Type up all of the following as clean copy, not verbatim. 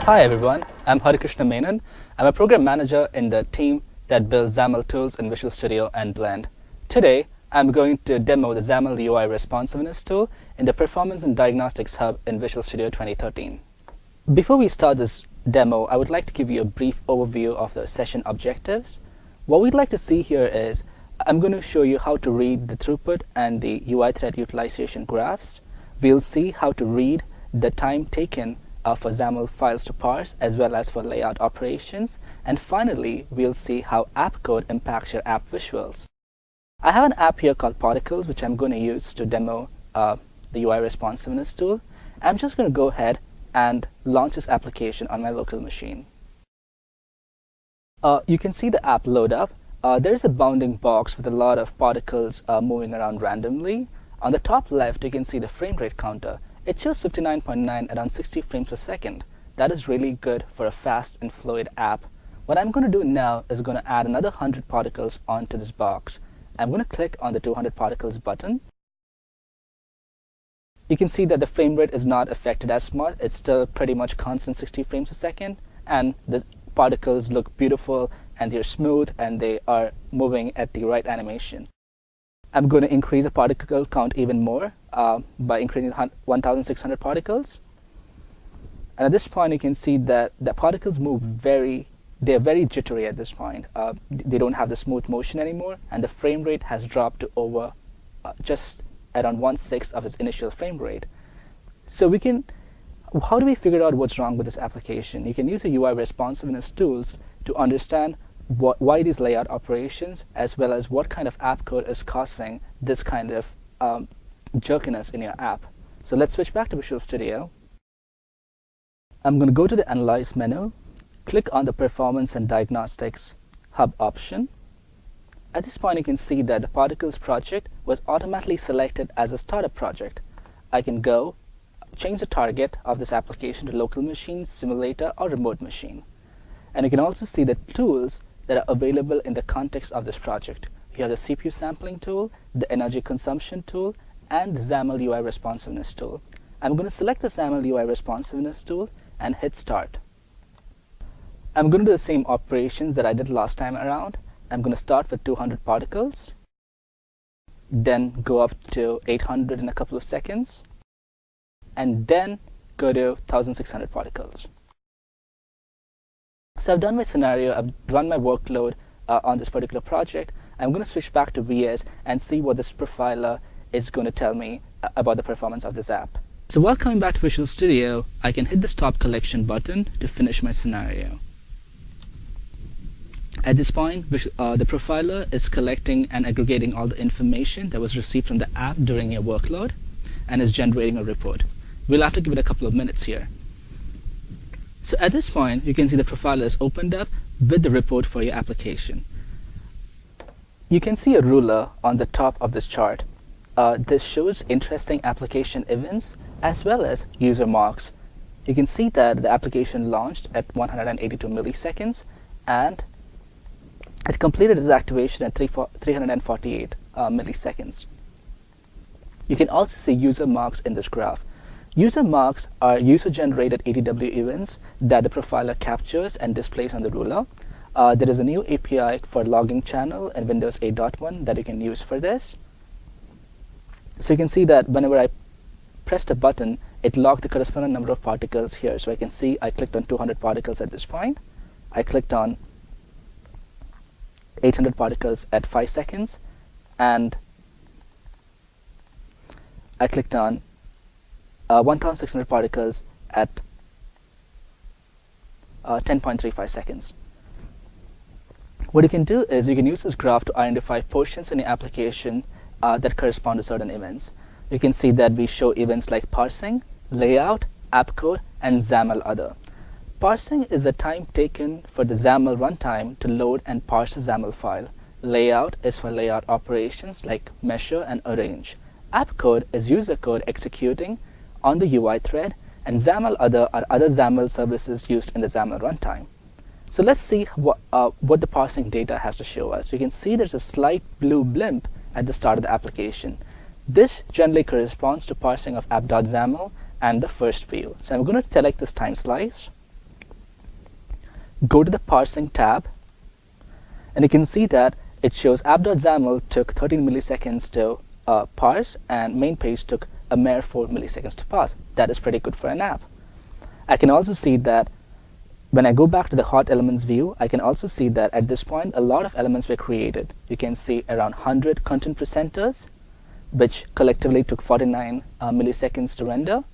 Hi everyone, I'm Harikrishna Menon. I'm a program manager in the team that builds XAML tools in Visual Studio and Blend. Today, I'm going to demo the XAML UI Responsiveness tool in the Performance and Diagnostics Hub in Visual Studio 2013. Before we start this demo, I would like to give you a brief overview of the session objectives. What we'd like to see here is I'm going to show you how to read the throughput and the UI thread utilization graphs. We'll see how to read the time taken for XAML files to parse, as well as for layout operations. And finally, we'll see how app code impacts your app visuals. I have an app here called Particles, which I'm going to use to demo the UI Responsiveness tool. I'm just going to go ahead and launch this application on my local machine. You can see the app load up. There's a bounding box with a lot of particles moving around randomly. On the top left, you can see the frame rate counter. It shows 59.9 around 60 frames per second. That is really good for a fast and fluid app. What I'm going to do now is going to add another 100 particles onto this box. I'm going to click on the 200 particles button. You can see that the frame rate is not affected as much. It's still pretty much constant 60 frames a second, and the particles look beautiful and they're smooth and they are moving at the right animation. I'm going to increase the particle count even more by increasing 1,600 particles. And at this point, you can see that the particles move they're very jittery at this point. They don't have the smooth motion anymore, and the frame rate has dropped to over just around 1/6 of its initial frame rate. So how do we figure out what's wrong with this application? You can use the UI responsiveness tools to understand why these layout operations, as well as what kind of app code is causing this kind of jerkiness in your app. So let's switch back to Visual Studio. I'm going to go to the Analyze menu, click on the Performance and Diagnostics Hub option. At this point, you can see that the Particles project was automatically selected as a startup project. I can go change the target of this application to local machine, simulator, or remote machine. And you can also see the tools that are available in the context of this project. You have the CPU sampling tool, the energy consumption tool, and the XAML UI responsiveness tool. I'm going to select the XAML UI responsiveness tool and hit start. I'm going to do the same operations that I did last time around. I'm going to start with 200 particles, then go up to 800 in a couple of seconds, and then go to 1,600 particles. So I've done my scenario, I've run my workload on this particular project. I'm going to switch back to VS and see what this profiler is going to tell me about the performance of this app. So while coming back to Visual Studio, I can hit the Stop Collection button to finish my scenario. At this point, the profiler is collecting and aggregating all the information that was received from the app during your workload and is generating a report. We'll have to give it a couple of minutes here. So at this point, you can see the profiler is opened up with the report for your application. You can see a ruler on the top of this chart. This shows interesting application events as well as user marks. You can see that the application launched at 182 milliseconds and it completed its activation at 348 milliseconds. You can also see user marks in this graph. User marks are user-generated ADW events that the profiler captures and displays on the ruler. There is a new API for logging channel in Windows 8.1 that you can use for this. So you can see that whenever I pressed a button, it logged the corresponding number of particles here. So I can see I clicked on 200 particles at this point. I clicked on 800 particles at 5 seconds, and I clicked on 1,600 particles at 10.35 seconds. What you can do is you can use this graph to identify portions in your application that correspond to certain events. You can see that we show events like parsing, layout, app code, and XAML other. Parsing is the time taken for the XAML runtime to load and parse a XAML file. Layout is for layout operations like measure and arrange. App code is user code executing on the UI thread, and XAML other are other XAML services used in the XAML runtime. So let's see what the parsing data has to show us. You can see there's a slight blue blimp at the start of the application. This generally corresponds to parsing of app.xaml and the first view. So I'm going to select this time slice. go to the parsing tab, and you can see that it shows app.xaml took 13 milliseconds to parse, and main page took a mere 4 milliseconds to parse. That is pretty good for an app. I can also see that when I go back to the hot elements view, I can also see that at this point a lot of elements were created. You can see around 100 content presenters, which collectively took 49 milliseconds to render.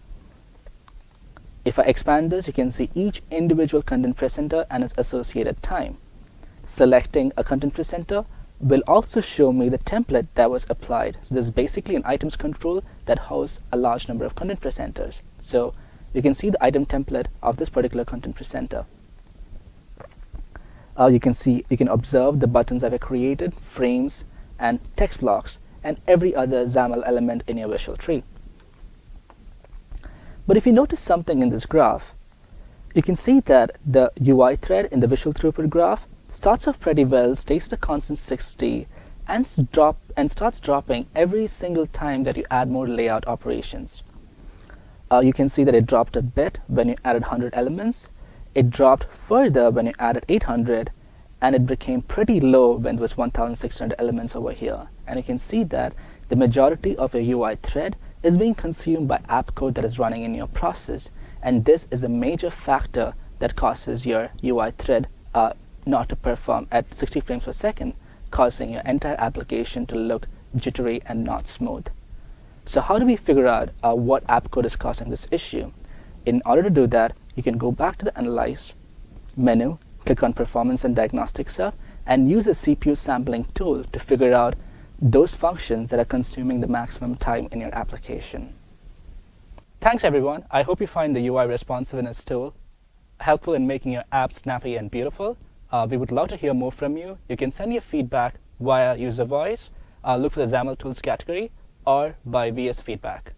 If I expand this, you can see each individual content presenter and its associated time. Selecting a content presenter will also show me the template that was applied. So this is basically an items control that houses a large number of content presenters. So you can see the item template of this particular content presenter. You can observe the buttons I've created, frames, and text blocks, and every other XAML element in your visual tree. But if you notice something in this graph, you can see that the UI thread in the visual throughput graph starts off pretty well, stays at a constant 60, and starts dropping every single time that you add more layout operations. You can see that it dropped a bit when you added 100 elements, it dropped further when you added 800, and it became pretty low when there was 1600 elements over here. And you can see that the majority of your UI thread is being consumed by app code that is running in your process, and this is a major factor that causes your UI thread not to perform at 60 frames per second, causing your entire application to look jittery and not smooth. So how do we figure out what app code is causing this issue? In order to do that, you can go back to the Analyze menu, click on Performance and Diagnostic Stuff, and use a CPU sampling tool to figure out those functions that are consuming the maximum time in your application. Thanks everyone. I hope you find the UI responsiveness tool helpful in making your app snappy and beautiful. We would love to hear more from you. You can send your feedback via user voice, look for the XAML tools category, or by VS Feedback.